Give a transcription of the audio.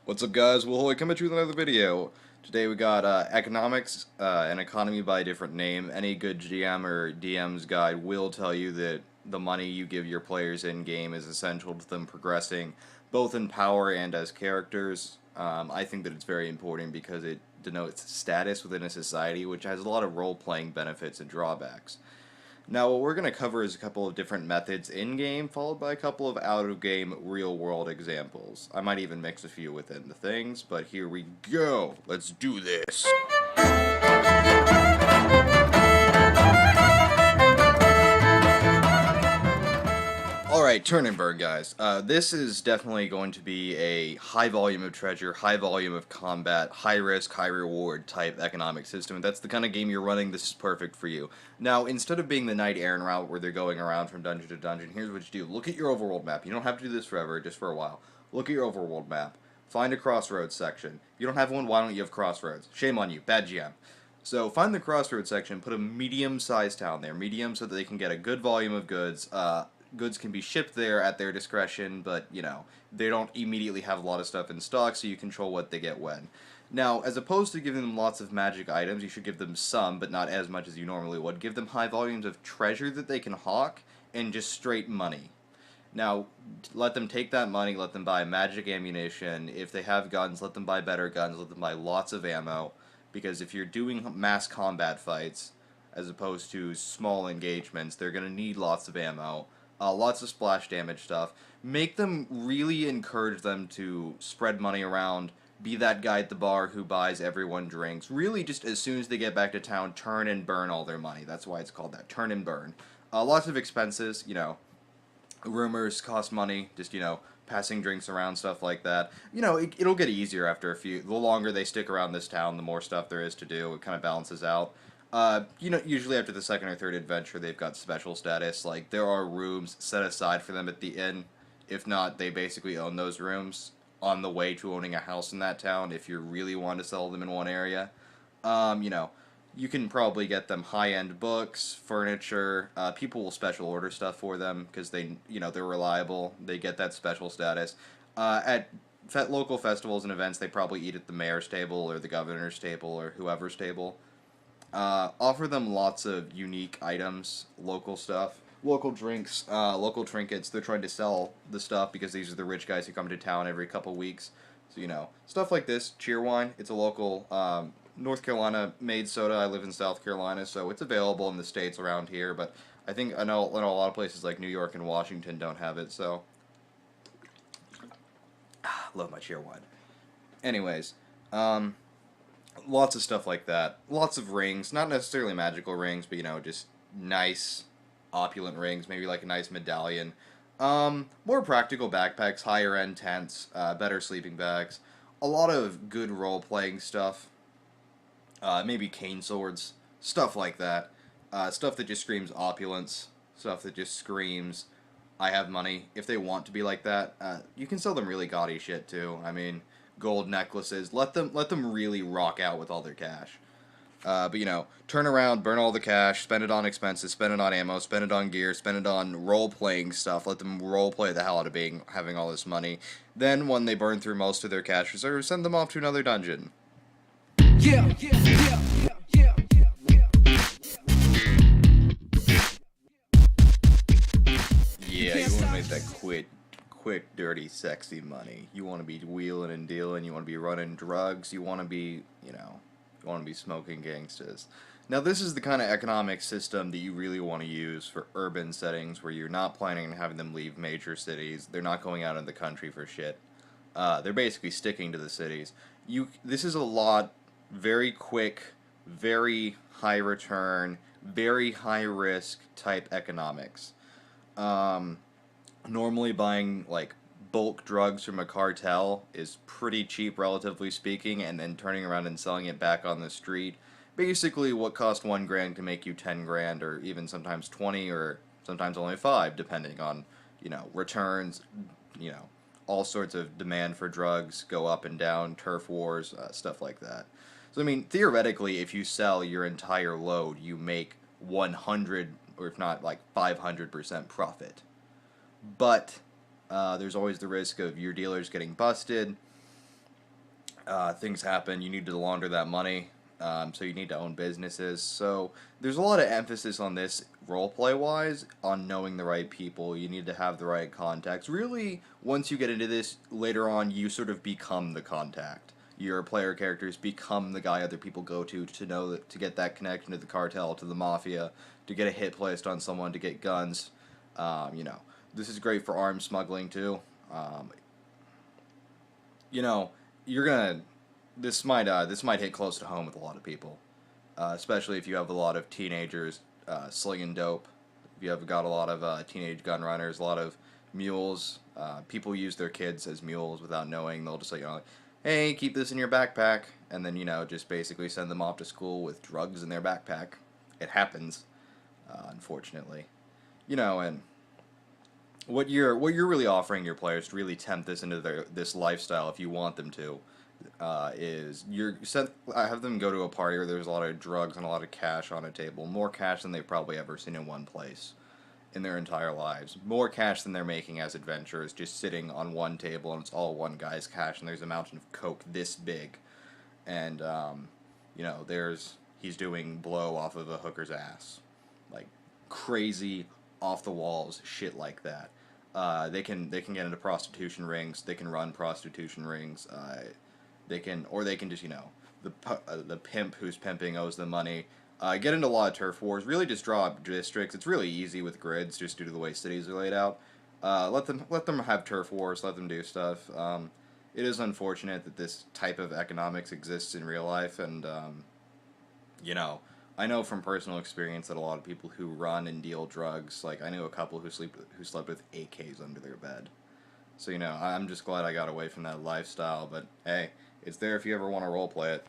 What's up, guys? Well, coming to you with another video. Today we got economics, an economy by a different name. Any good GM or DM's guide will tell you that the money you give your players in game is essential to them progressing, both in power and as characters. I think that it's very important because it denotes status within a society, which has a lot of role-playing benefits and drawbacks. Now, what we're going to cover is a couple of different methods in-game, followed by a couple of out-of-game, real-world examples. I might even mix a few within the things, but here we go! Let's do this! Alright, turn and burn, guys. This is definitely going to be a high volume of treasure, high volume of combat, high risk, high reward type economic system. If that's the kind of game you're running, this is perfect for you. Now, instead of being the Knight Errant route where they're going around from dungeon to dungeon, here's what you do. Look at your overworld map. You don't have to do this forever, just for a while. Look at your overworld map. Find a crossroads section. You don't have one, why don't you have crossroads? Shame on you, bad GM. So find the crossroads section, put a medium-sized town there. Medium so that they can get a good volume of goods. Goods can be shipped there at their discretion, but, you know, they don't immediately have a lot of stuff in stock, so you control what they get when. Now, as opposed to giving them lots of magic items, you should give them some, but not as much as you normally would. Give them high volumes of treasure that they can hawk, and just straight money. Now, let them take that money, let them buy magic ammunition. If they have guns, let them buy better guns, let them buy lots of ammo, because if you're doing mass combat fights, as opposed to small engagements, they're going to need lots of ammo. Lots of splash damage stuff. Make them really encourage them to spread money around, be that guy at the bar who buys everyone drinks. Really, just as soon as they get back to town, turn and burn all their money. That's why it's called that, turn and burn. Lots of expenses, you know, rumors cost money, just, you know, passing drinks around, stuff like that. You know, it'll get easier after a few. The longer they stick around this town, the more stuff there is to do. It kind of balances out. You know, usually after the second or third adventure, they've got special status. Like, there are rooms set aside for them at the inn. If not, they basically own those rooms on the way to owning a house in that town if you really want to sell them in one area. You know, you can probably get them high-end books, furniture. People will special order stuff for them because they, you know, they're reliable. They get that special status. At local festivals and events, they probably eat at the mayor's table or the governor's table or whoever's table. Offer them lots of unique items, local stuff, local drinks, local trinkets. They're trying to sell the stuff because these are the rich guys who come to town every couple weeks. So, you know, stuff like this. Cheerwine, it's a local North Carolina made soda. I live in South Carolina, so it's available in the States around here, but I know a lot of places like New York and Washington don't have it, so love my Cheerwine. Anyways, lots of stuff like that. Lots of rings, not necessarily magical rings, but, you know, just nice, opulent rings, maybe like a nice medallion. More practical backpacks, higher end tents, better sleeping bags. A lot of good role-playing stuff. Maybe cane swords, stuff like that. Stuff that just screams opulence, stuff that just screams, I have money. If they want to be like that, you can sell them really gaudy shit too. I mean, gold necklaces. Let them really rock out with all their cash. But, you know, turn around, burn all the cash, spend it on expenses, spend it on ammo, spend it on gear, spend it on role-playing stuff. Let them role-play the hell out of having all this money. Then, when they burn through most of their cash reserves, send them off to another dungeon. Yeah, yeah, yeah, yeah, yeah, yeah. Yeah, you want to make that quick, dirty, sexy money. You want to be wheeling and dealing. You want to be running drugs. You want to be, you know, you want to be smoking gangsters. Now, this is the kind of economic system that you really want to use for urban settings where you're not planning on having them leave major cities. They're not going out in the country for shit. They're basically sticking to the cities. This is a lot, very quick, very high return, very high risk type economics. Normally buying, like, bulk drugs from a cartel is pretty cheap, relatively speaking, and then turning around and selling it back on the street. Basically, what cost 1 grand can make you 10 grand, or even sometimes 20, or sometimes only 5, depending on, you know, returns, you know, all sorts of demand for drugs go up and down, turf wars, stuff like that. So, I mean, theoretically, if you sell your entire load, you make 100, or if not, like, 500% profit. But there's always the risk of your dealers getting busted, things happen. You need to launder that money. So you need to own businesses. So there's a lot of emphasis on this roleplay wise on knowing the right people. You need to have the right contacts. Really, once you get into this later on, you sort of become the contact. Your player characters become the guy other people go to know that, to get that connection to the cartel, to the mafia, to get a hit placed on someone, to get guns. You know, this is great for arms smuggling too. Um, you know, you're gonna this might hit close to home with a lot of people, especially if you have a lot of teenagers slinging dope. If you have got a lot of teenage gun runners, a lot of mules. People use their kids as mules without knowing. They'll just say, you know, like, hey, keep this in your backpack, and then, you know, just basically send them off to school with drugs in their backpack. It happens, unfortunately. You know, and what you're really offering your players to really tempt this into this lifestyle if you want them to, is I have them go to a party where there's a lot of drugs and a lot of cash on a table, more cash than they've probably ever seen in one place in their entire lives, more cash than they're making as adventurers, just sitting on one table and it's all one guy's cash and there's a mountain of coke this big, and you know he's doing blow off of a hooker's ass, like crazy off the walls shit like that. They can get into prostitution rings. They can run prostitution rings. They can just, you know, the pimp who's pimping owes them money. Get into a lot of turf wars. Really just draw up districts. It's really easy with grids just due to the way cities are laid out. Let them have turf wars. Let them do stuff. It is unfortunate that this type of economics exists in real life, and you know, I know from personal experience that a lot of people who run and deal drugs, like I knew a couple who slept with AKs under their bed. So, you know, I'm just glad I got away from that lifestyle. But hey, it's there if you ever want to role play it.